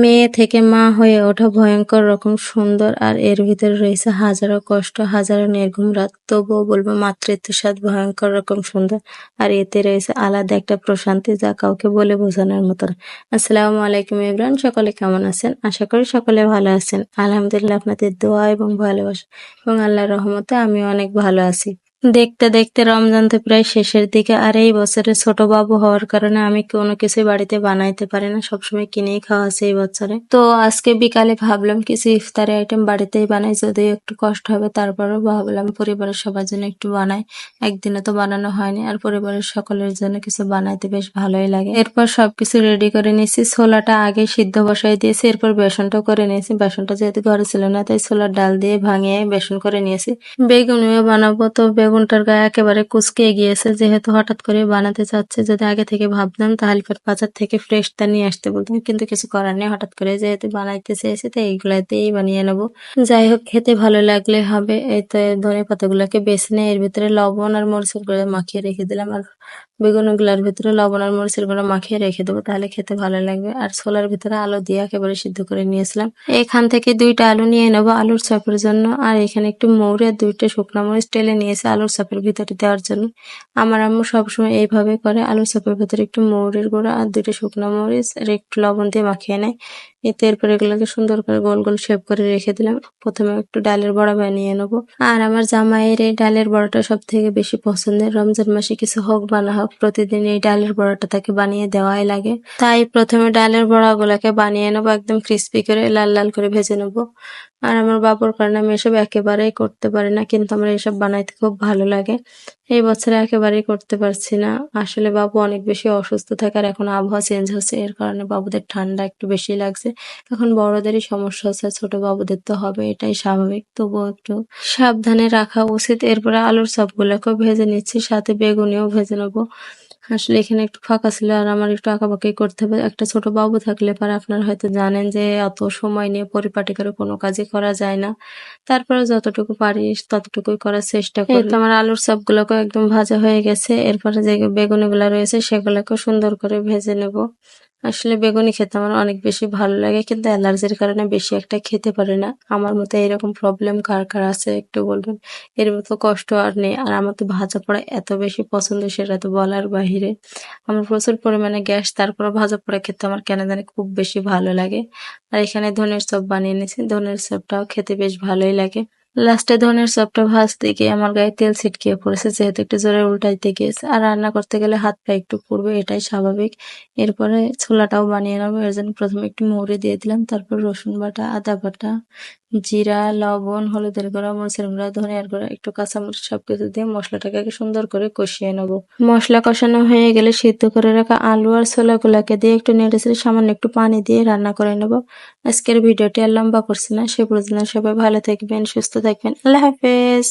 মেয়ে থেকে মা হয়ে ওঠা ভয়ঙ্কর রকম সুন্দর, আর এর ভিতরে রয়েছে হাজারো কষ্ট, হাজারো নির্ঘুম রাত। তবুও বলবো মাতৃত্বের স্বাদ ভয়ঙ্কর রকম সুন্দর, আর এতে রয়েছে আলাদা একটা প্রশান্তি যা কাউকে বলে বোঝানোর মতো না। আসসালামু আলাইকুম এভরিওয়ান, সকলে কেমন আছেন? আশা করি সকলে ভালো আছেন। আলহামদুলিল্লাহ, আপনাদের দোয়া এবং ভালোবাসা এবং আল্লাহর রহমতে আমি অনেক ভালো আছি। দেখতে দেখতে রমজান তো প্রায় শেষের দিকে, আর এই বছরে ছোট বাবু হওয়ার কারণে আমি কোনো কিছু বাড়িতে বানাইতে পারি না, সবসময় কিনেই খাওয়া আছে এই বছরে। তো আজকে বিকালে ভাবলাম কিছু ইফতারি আইটেম বাড়িতেই বানাই, যদিও একটু কষ্ট হবে, তারপরেও ভাবলাম পরিবারের সবার জন্য একটু বানাই। একদিনে তো বানানো হয়নি, আর পরিবারের সকলের জন্য কিছু বানাইতে বেশ ভালোই লাগে। এরপর সবকিছু রেডি করে নিয়েছি। ছোলাটা আগে সিদ্ধ বসাই দিয়েছি, এরপর বেসনটাও করে নিয়েছি। বেসনটা যেহেতু ঘরে ছিল না, তাই ছোলার ডাল দিয়ে ভাঙিয়ে বেসন করে নিয়েছি। বেগুনিও বানাবো, তো বেগুনটার গায়ে একেবারে কুঁচকে গিয়েছে, যেহেতু হঠাৎ করে বানাতে চাচ্ছে। যদি আগে থেকে ভাবতাম তাহলে বাজার থেকে ফ্রেশটা নিয়ে আসতে বলতাম, কিন্তু কিছু করার নেই, হঠাৎ করে যেহেতু বানাইতে চেয়েছি তো এইগুলাতেই বানিয়ে নেবো। যাই হোক, খেতে ভালো লাগলে হবে। এই তো ধনে পাতাগুলোকে বেছে নিয়ে এর ভিতরে লবণ আর মরিচের গুঁড়ো মাখিয়ে রেখে দিলাম, আর বেগুনগুলোর ভিতরে লবণ আর মরিচের গুঁড়ো মাখিয়ে রেখে দেবো, তাহলে খেতে ভালো লাগবে। আর ছোলার ভিতরে আলু দিয়ে একেবারে সিদ্ধ করে নিয়েছিলাম। এখান থেকে 2টা আলু নিয়ে নেবো আলুর চপের জন্য, আর এখানে একটু মৌরি আর 2টা শুকনো মরিচ টেলে নিয়েছি আলুর চপের ভিতরে দেওয়ার জন্য। আমার আম্মু সবসময় এইভাবে করে, আলুর চপের ভিতরে একটু মৌরির গুঁড়ো আর 2টা শুকনো মরিচ আর একটু লবণ দিয়ে মাখিয়ে নেয়। এতে এরপর এগুলোকে সুন্দর করে গোল গোল শেপ করে রেখে দিলাম। প্রথমে একটু ডালের বড়া বানিয়ে নেবো, আর আমার জামাইয়ের এই ডালের বড়াটা সব থেকে বেশি পছন্দের। রমজান মাসে কিছু হোক বা না হোক, প্রতিদিন এই ডালের বড়াটা তাকে বানিয়ে দেওয়াই লাগে। তাই প্রথমে ডালের বড়াগুলোকে বানিয়ে নেবো, একদম ক্রিস্পি করে লাল লাল করে ভেজে নেবো। আর আমার বাবুর কারণে আমি এসব একেবারেই করতে পারি না, কিন্তু আমার এসব বানাইতে খুব ভালো লাগে। এই বছরে একেবারেই করতে পারছি না, আসলে বাবু অনেক বেশি অসুস্থ থাকে, আর এখন আবহাওয়া চেঞ্জ হচ্ছে, এর কারণে বাবুদের ঠান্ডা একটু বেশি লাগছে। এখন বড়দেরই সমস্যা হচ্ছে, ছোট বাবুদের তো হবে, এটাই স্বাভাবিক, তবুও একটু সাবধানে রাখা উচিত। এরপরে আলুর চপগুলোকেও ভেজে নিচ্ছি, সাথে বেগুনিও ভেজে নেবো। আসলে এখানে একটু ফাঁকা ছিল, আর আমার একটু আঁকাবাকি করতে হবে। একটা ছোট বাবু থাকলে পরে আপনারা হয়তো জানেন যে অত সময় নিয়ে পরিপাটি করে কোনো কাজই করা যায় না। তারপরে যতটুকু পারি ততটুকুই করার চেষ্টা করি। এই তো আমার আলুর চপগুলোকে একদম ভাজা হয়ে গেছে। এরপরে যে বেগুনিগুলো রয়েছে সেগুলোকে সুন্দর করে ভেজে নেব। আসলে বেগুনি খেতে আমার অনেক বেশি ভালো লাগে, কিন্তু অ্যালার্জির কারণে বেশি একটা খেতে পারি না। আমার মতো এরকম প্রবলেম কার কার আছে একটু বলবেন। এর মতো কষ্ট আর নেই। আর আমার তো ভাজা পোড়া এত বেশি পছন্দ, সেটা তো বলার বাহিরে। আমার প্রচুর পরিমাণে গ্যাস, তারপরে ভাজা পোড়া খেতে আমার কেন জানি খুব বেশি ভালো লাগে। আর এখানে ধনের চপ বানিয়ে নিয়েছি, ধনের চপটাও খেতে বেশ ভালোই লাগে। লাস্টে ধনের চপটা ভাজতে গিয়ে আমার গায়ে তেল ছিটকিয়ে পড়েছে, যেহেতু একটু জোরে উল্টাইতে গিয়েছে। আর রান্না করতে গেলে হাত পা একটু পুড়বে, এটাই স্বাভাবিক। এরপরে ছোলাটাও বানিয়ে নেবো, এর জন্য প্রথমে একটু মৌরি দিয়ে দিলাম, তারপর রসুন বাটা, আদা বাটা, জিরা, লবণ, হলুদের গুঁড়া, মরিচের গুঁড়া, ধনিয়ার গুঁড়া, একটু কাঁচামরিচ সবকিছু দিয়ে মশলাটাকে আগে সুন্দর করে কষিয়ে নেবো। মশলা কষানো হয়ে গেলে সিদ্ধ করে রাখা আলু আর ছোলাগুলাকে দিয়ে একটু নেড়েচেড়ে সামান্য একটু পানি দিয়ে রান্না করে নেবো। আজকের ভিডিওটি আর লম্বা করছি না, সে পর্যন্ত সবাই ভালো থাকবেন, সুস্থ থাকবেন। আল্লাহ হাফেজ।